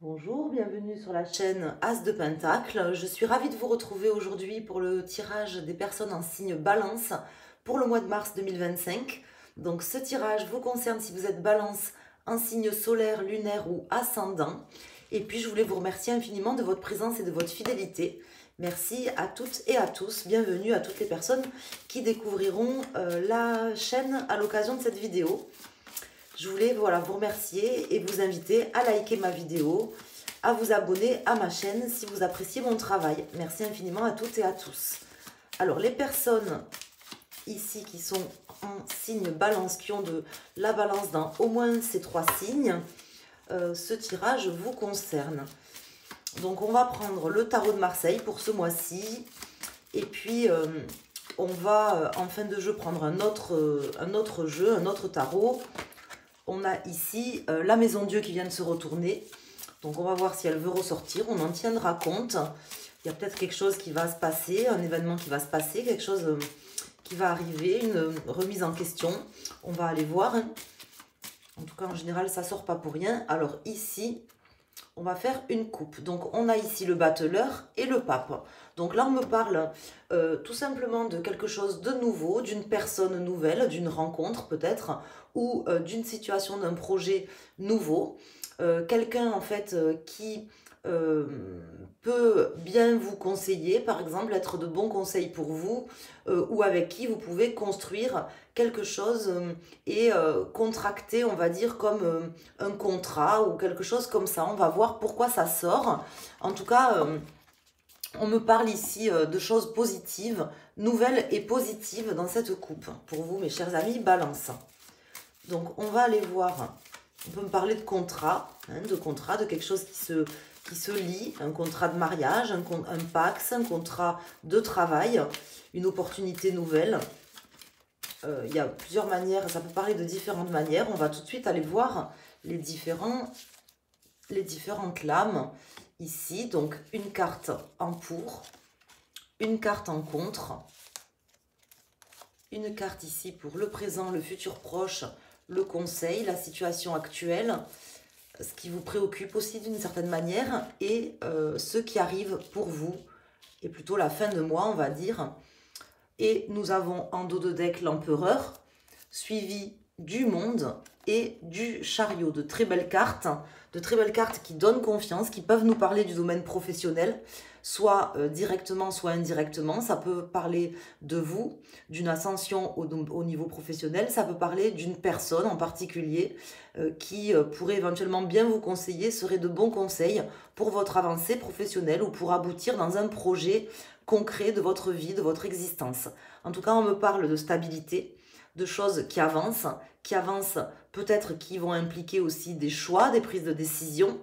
Bonjour, bienvenue sur la chaîne As de Pentacle. Je suis ravie de vous retrouver aujourd'hui pour le tirage des personnes en signe Balance pour le mois de mars 2025. Donc ce tirage vous concerne si vous êtes Balance en signe solaire, lunaire ou ascendant. Et puis je voulais vous remercier infiniment de votre présence et de votre fidélité. Merci à toutes et à tous. Bienvenue à toutes les personnes qui découvriront la chaîne à l'occasion de cette vidéo. Je voulais vous remercier et vous inviter à liker ma vidéo, à vous abonner à ma chaîne si vous appréciez mon travail. Merci infiniment à toutes et à tous. Alors, les personnes ici qui sont en signe balance, qui ont de la balance dans au moins ces trois signes, ce tirage vous concerne. Donc, on va prendre le tarot de Marseille pour ce mois-ci. Et puis, on va en fin de jeu prendre un autre jeu, un autre tarot. On a ici la maison Dieu qui vient de se retourner. Donc on va voir si elle veut ressortir. On en tiendra compte. Il y a peut-être quelque chose qui va se passer, un événement qui va se passer, quelque chose qui va arriver, une remise en question. On va aller voir. En tout cas, en général, ça ne sort pas pour rien. Alors ici, on va faire une coupe. Donc on a ici le battleur et le pape. Donc là, on me parle tout simplement de quelque chose de nouveau, d'une personne nouvelle, d'une rencontre peut-être, ou d'une situation, d'un projet nouveau. Quelqu'un en fait qui peut bien vous conseiller, par exemple, être de bons conseils pour vous, ou avec qui vous pouvez construire quelque chose et contracter, on va dire, comme un contrat ou quelque chose comme ça. On va voir pourquoi ça sort. En tout cas, on me parle ici de choses positives, nouvelles et positives dans cette coupe. Pour vous, mes chers amis, Balance. Donc, on va aller voir. On peut me parler de contrat, de quelque chose qui se lie, un contrat de mariage, un pax, un contrat de travail, une opportunité nouvelle. Il y a plusieurs manières, ça peut parler de différentes manières. On va tout de suite aller voir les différentes lames ici. Donc, une carte en pour, une carte en contre, une carte ici pour le présent, le futur proche, le conseil, la situation actuelle, ce qui vous préoccupe aussi d'une certaine manière et ce qui arrive pour vous, et plutôt la fin de mois, on va dire. Et nous avons en dos de deck l'empereur, suivi du monde et du chariot. De très belles cartes qui donnent confiance, qui peuvent nous parler du domaine professionnel, soit directement, soit indirectement. Ça peut parler de vous, d'une ascension au niveau professionnel. Ça peut parler d'une personne en particulier qui pourrait éventuellement bien vous conseiller, serait de bons conseils pour votre avancée professionnelle ou pour aboutir dans un projet concret de votre vie, de votre existence. En tout cas, on me parle de stabilité, de choses qui avancent peut-être qui vont impliquer aussi des choix, des prises de décision.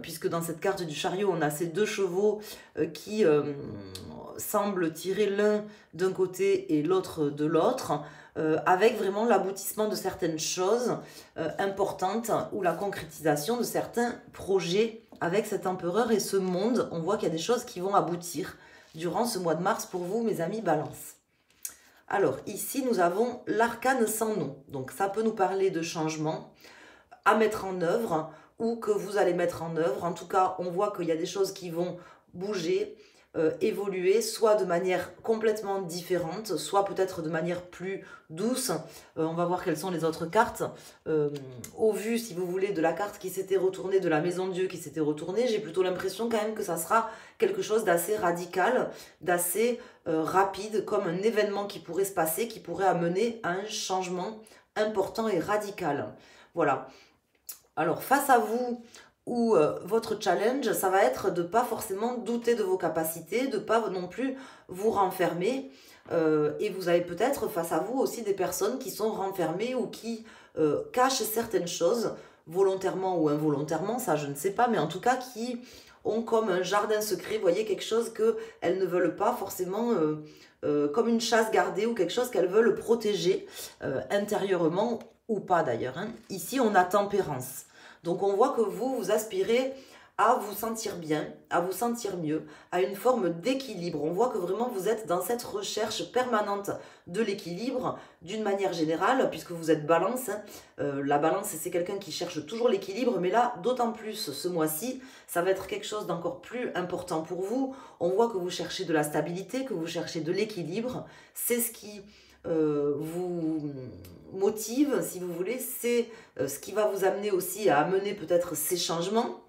Puisque dans cette carte du chariot, on a ces deux chevaux qui semblent tirer l'un d'un côté et l'autre de l'autre, avec vraiment l'aboutissement de certaines choses importantes ou la concrétisation de certains projets avec cet empereur et ce monde. On voit qu'il y a des choses qui vont aboutir durant ce mois de mars pour vous, mes amis Balance. Alors, ici, nous avons l'arcane sans nom. Donc, ça peut nous parler de changements à mettre en œuvre ou que vous allez mettre en œuvre. En tout cas, on voit qu'il y a des choses qui vont bouger, évoluer, soit de manière complètement différente, soit peut-être de manière plus douce. On va voir quelles sont les autres cartes. Au vu, si vous voulez, de la carte qui s'était retournée, de la maison Dieu qui s'était retournée, j'ai plutôt l'impression quand même que ça sera quelque chose d'assez radical, d'assez rapide, comme un événement qui pourrait se passer, qui pourrait amener à un changement important et radical. Voilà. Alors, face à vous ou votre challenge, ça va être de ne pas forcément douter de vos capacités, de ne pas non plus vous renfermer. Et vous avez peut-être face à vous aussi des personnes qui sont renfermées ou qui cachent certaines choses, volontairement ou involontairement, ça je ne sais pas, mais en tout cas qui ont comme un jardin secret, vous voyez, quelque chose qu'elles ne veulent pas forcément, comme une chasse gardée ou quelque chose qu'elles veulent protéger intérieurement ou pas d'ailleurs. Ici, on a tempérance. Donc, on voit que vous aspirez à vous sentir bien, à vous sentir mieux, à une forme d'équilibre. On voit que vraiment vous êtes dans cette recherche permanente de l'équilibre d'une manière générale, puisque vous êtes balance. Hein. La balance, c'est quelqu'un qui cherche toujours l'équilibre, mais là, d'autant plus ce mois-ci, ça va être quelque chose d'encore plus important pour vous. On voit que vous cherchez de la stabilité, que vous cherchez de l'équilibre. C'est ce qui vous motive, si vous voulez, c'est ce qui va vous amener aussi à amener peut-être ces changements,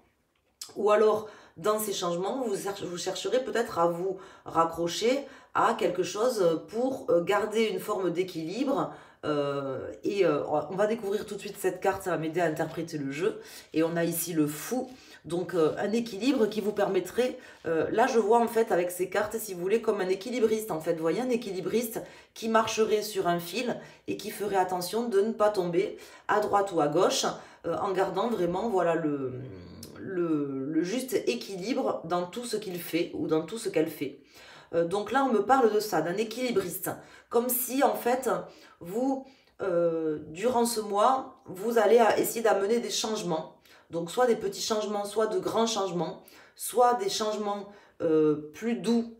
ou alors dans ces changements, vous chercherez peut-être à vous raccrocher à quelque chose pour garder une forme d'équilibre. On va découvrir tout de suite cette carte, ça va m'aider à interpréter le jeu. Et on a ici le fou, donc un équilibre qui vous permettrait, là je vois en fait avec ces cartes, si vous voulez, comme un équilibriste en fait. Vous voyez, un équilibriste qui marcherait sur un fil et qui ferait attention de ne pas tomber à droite ou à gauche, en gardant vraiment, voilà, le juste équilibre dans tout ce qu'il fait ou dans tout ce qu'elle fait. Donc là, on me parle de ça, d'un équilibriste. Comme si, en fait, vous, durant ce mois, vous allez essayer d'amener des changements. Donc, soit des petits changements, soit de grands changements, soit des changements plus doux,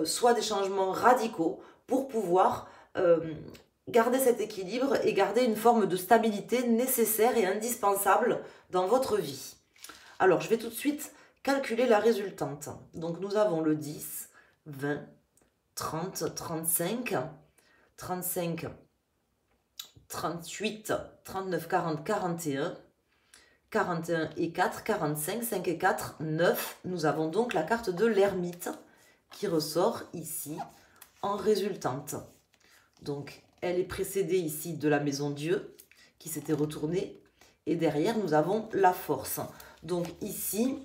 soit des changements radicaux pour pouvoir garder cet équilibre et garder une forme de stabilité nécessaire et indispensable dans votre vie. Alors, je vais tout de suite calculer la résultante. Donc, nous avons le 10, 20, 30, 35, 35, 38, 39, 40, 41, 41 et 4, 45, 5 et 4, 9. Nous avons donc la carte de l'ermite qui ressort ici en résultante. Donc, elle est précédée ici de la maison Dieu qui s'était retournée. Et derrière, nous avons la force. Donc ici,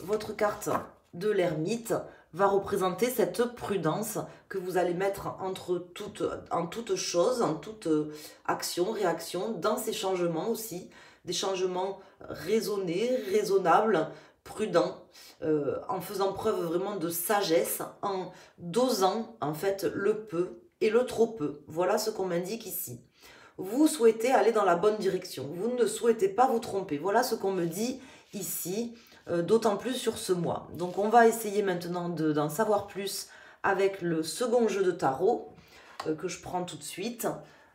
votre carte de l'ermite va représenter cette prudence que vous allez mettre en toute chose, en toute action, réaction, dans ces changements aussi, des changements raisonnés, raisonnables, prudents, en faisant preuve vraiment de sagesse, en dosant en fait le peu et le trop peu. Voilà ce qu'on m'indique ici. Vous souhaitez aller dans la bonne direction, vous ne souhaitez pas vous tromper. Voilà ce qu'on me dit ici, d'autant plus sur ce mois. Donc on va essayer maintenant d'en savoir plus avec le second jeu de tarot que je prends tout de suite,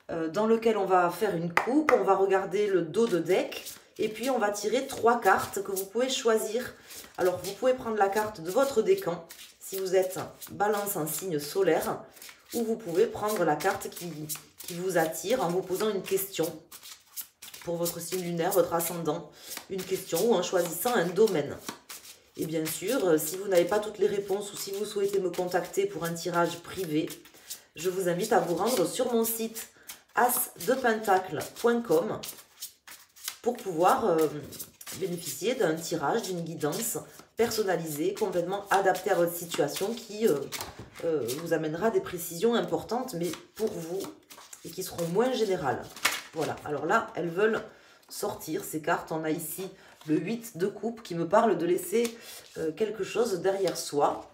dans lequel on va faire une coupe, on va regarder le dos de deck et puis on va tirer 3 cartes que vous pouvez choisir. Alors vous pouvez prendre la carte de votre décan si vous êtes balance en signe solaire, ou vous pouvez prendre la carte qui vous attire en vous posant une question pour votre signe lunaire, votre ascendant, une question ou en choisissant un domaine. Et bien sûr, si vous n'avez pas toutes les réponses ou si vous souhaitez me contacter pour un tirage privé, je vous invite à vous rendre sur mon site asdepentacle.com pour pouvoir bénéficier d'un tirage, d'une guidance personnalisée, complètement adaptée à votre situation qui vous amènera des précisions importantes, mais pour vous, et qui seront moins générales. Voilà, alors là, elles veulent sortir, ces cartes. On a ici le 8 de coupe qui me parle de laisser quelque chose derrière soi.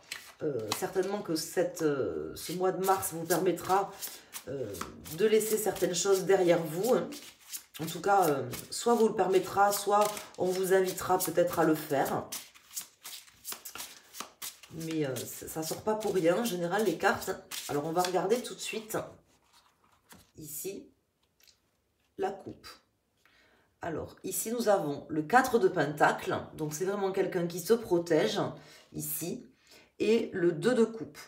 Certainement que ce mois de mars vous permettra de laisser certaines choses derrière vous. Hein. En tout cas, soit vous le permettra, soit on vous invitera peut-être à le faire. Mais ça ne sort pas pour rien, en général, les cartes. Alors, on va regarder tout de suite, ici, la coupe. Alors, ici, nous avons le 4 de Pentacle. Donc, c'est vraiment quelqu'un qui se protège, ici. Et le 2 de coupe.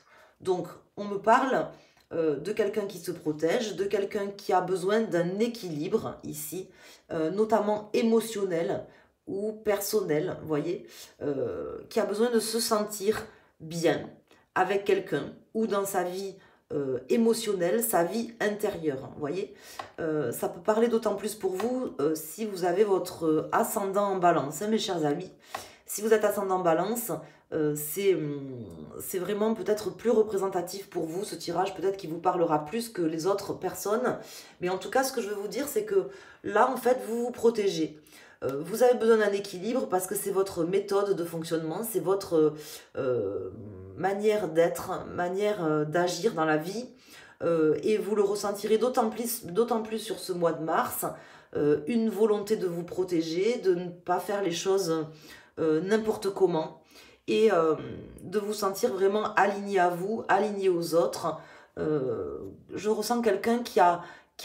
Donc, on me parle de quelqu'un qui se protège, de quelqu'un qui a besoin d'un équilibre, ici, notamment émotionnel ou personnel, vous voyez, qui a besoin de se sentir bien avec quelqu'un ou dans sa vie émotionnelle, sa vie intérieure, vous voyez. Ça peut parler d'autant plus pour vous si vous avez votre ascendant en balance, hein, mes chers amis. Si vous êtes ascendant en balance, c'est vraiment peut-être plus représentatif pour vous, ce tirage, peut-être qu'il vous parlera plus que les autres personnes. Mais en tout cas, ce que je veux vous dire, c'est que là, en fait, vous vous protégez. Vous avez besoin d'un équilibre parce que c'est votre méthode de fonctionnement, c'est votre manière d'être, manière d'agir dans la vie. Et vous le ressentirez d'autant plus sur ce mois de mars, une volonté de vous protéger, de ne pas faire les choses n'importe comment, et de vous sentir vraiment aligné à vous, aligné aux autres. Je ressens quelqu'un qui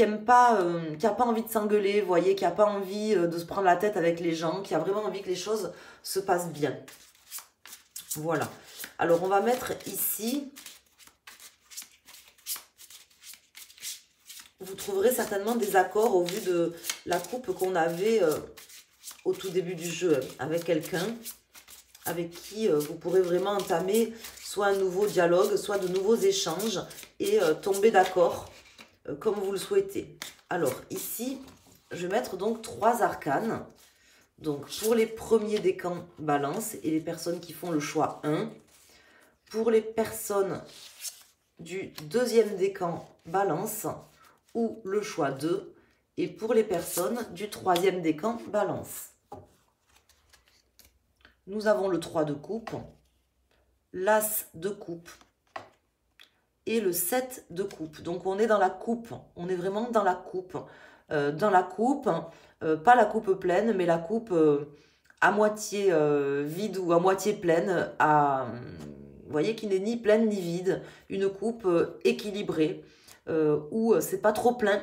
aime pas, qui a pas envie de s'engueuler, vous voyez, qui a pas envie de se prendre la tête avec les gens, qui a vraiment envie que les choses se passent bien. Voilà. Alors, on va mettre ici... Vous trouverez certainement des accords au vu de la coupe qu'on avait au tout début du jeu avec quelqu'un avec qui vous pourrez vraiment entamer soit un nouveau dialogue, soit de nouveaux échanges et tomber d'accord comme vous le souhaitez. Alors ici, je vais mettre donc 3 arcanes. Donc pour les premiers décans balance et les personnes qui font le choix 1. Pour les personnes du deuxième décan balance ou le choix 2, et pour les personnes du troisième décan balance. Nous avons le 3 de coupe, l'as de coupe et le 7 de coupe. Donc on est dans la coupe, on est vraiment dans la coupe. Pas la coupe pleine, mais la coupe à moitié vide ou à moitié pleine, vous voyez, qui n'est ni pleine ni vide, une coupe équilibrée, où c'est pas trop plein,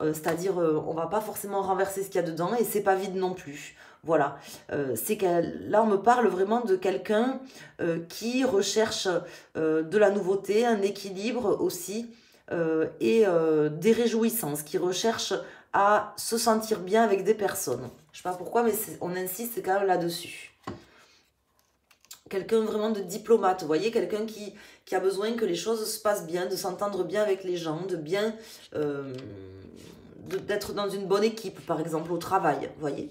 c'est-à-dire on va pas forcément renverser ce qu'il y a dedans et c'est pas vide non plus. Voilà, c'est que là on me parle vraiment de quelqu'un qui recherche de la nouveauté, un équilibre aussi et des réjouissances, qui recherche à se sentir bien avec des personnes. Je sais pas pourquoi, mais on insiste quand même là-dessus. Quelqu'un vraiment de diplomate, vous voyez, quelqu'un qui a besoin que les choses se passent bien, de s'entendre bien avec les gens, de bien, d'être dans une bonne équipe, par exemple, au travail, vous voyez.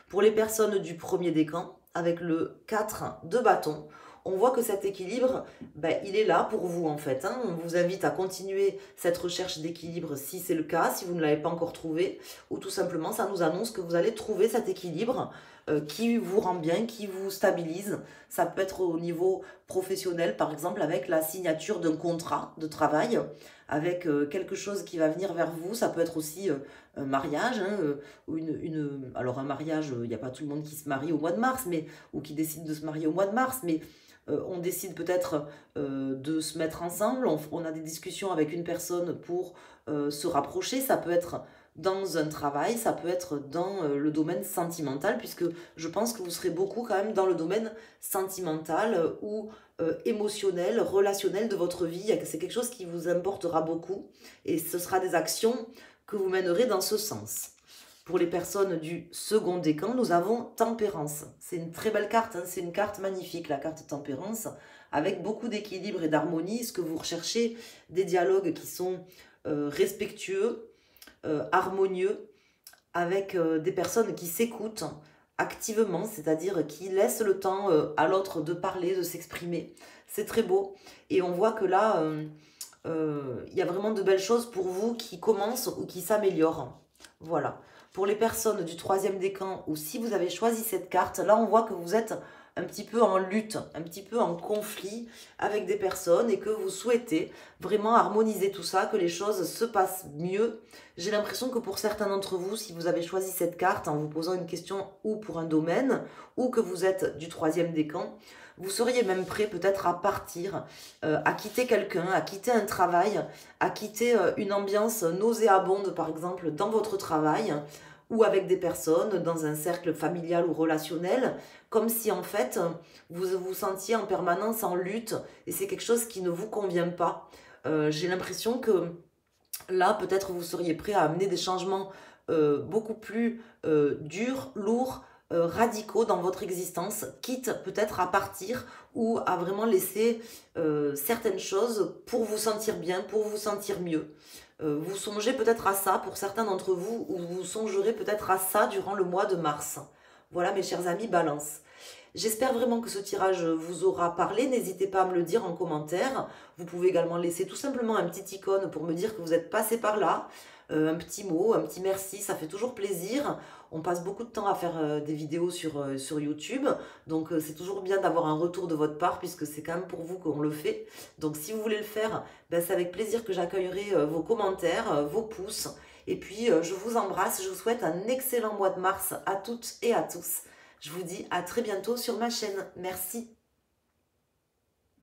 Pour les personnes du premier décan, avec le 4 de bâton, on voit que cet équilibre, ben, il est là pour vous en fait. Hein. On vous invite à continuer cette recherche d'équilibre si c'est le cas, si vous ne l'avez pas encore trouvé, ou tout simplement ça nous annonce que vous allez trouver cet équilibre qui vous rend bien, qui vous stabilise. Ça peut être au niveau professionnel, par exemple, avec la signature d'un contrat de travail, avec quelque chose qui va venir vers vous. Ça peut être aussi un mariage, hein, ou alors un mariage, il n'y a pas tout le monde qui se marie au mois de mars, mais, ou qui décide de se marier au mois de mars, mais on décide peut-être de se mettre ensemble, on a des discussions avec une personne pour se rapprocher. Ça peut être dans un travail, ça peut être dans le domaine sentimental, puisque je pense que vous serez beaucoup quand même dans le domaine sentimental ou émotionnel, relationnel de votre vie. C'est quelque chose qui vous importera beaucoup et ce sera des actions que vous mènerez dans ce sens. Pour les personnes du second décan, nous avons Tempérance. C'est une très belle carte, hein, c'est une carte magnifique, la carte Tempérance, avec beaucoup d'équilibre et d'harmonie. Ce que vous recherchez, des dialogues qui sont respectueux, harmonieux, avec des personnes qui s'écoutent activement, c'est-à-dire qui laissent le temps à l'autre de parler, de s'exprimer. C'est très beau. Et on voit que là, il y a vraiment de belles choses pour vous qui commencent ou qui s'améliorent. Voilà. Pour les personnes du troisième décan, ou si vous avez choisi cette carte, là on voit que vous êtes un petit peu en lutte, un petit peu en conflit avec des personnes et que vous souhaitez vraiment harmoniser tout ça, que les choses se passent mieux. J'ai l'impression que pour certains d'entre vous, si vous avez choisi cette carte en vous posant une question ou pour un domaine, ou que vous êtes du troisième décan, vous seriez même prêt peut-être à partir, à quitter quelqu'un, à quitter un travail, à quitter une ambiance nauséabonde par exemple dans votre travail ou avec des personnes dans un cercle familial ou relationnel, comme si en fait vous vous sentiez en permanence en lutte et c'est quelque chose qui ne vous convient pas. J'ai l'impression que là peut-être vous seriez prêt à amener des changements beaucoup plus durs, lourds, radicaux dans votre existence, quitte peut-être à partir ou à vraiment laisser certaines choses pour vous sentir bien, pour vous sentir mieux. Vous songez peut-être à ça pour certains d'entre vous, ou vous songerez peut-être à ça durant le mois de mars. Voilà mes chers amis Balance. J'espère vraiment que ce tirage vous aura parlé. N'hésitez pas à me le dire en commentaire. Vous pouvez également laisser tout simplement un petit icône pour me dire que vous êtes passé par là. Un petit mot, un petit merci, ça fait toujours plaisir. On passe beaucoup de temps à faire des vidéos sur YouTube. Donc c'est toujours bien d'avoir un retour de votre part puisque c'est quand même pour vous qu'on le fait. Donc si vous voulez le faire, ben, c'est avec plaisir que j'accueillerai vos commentaires, vos pouces. Et puis je vous embrasse, je vous souhaite un excellent mois de mars à toutes et à tous. Je vous dis à très bientôt sur ma chaîne. Merci.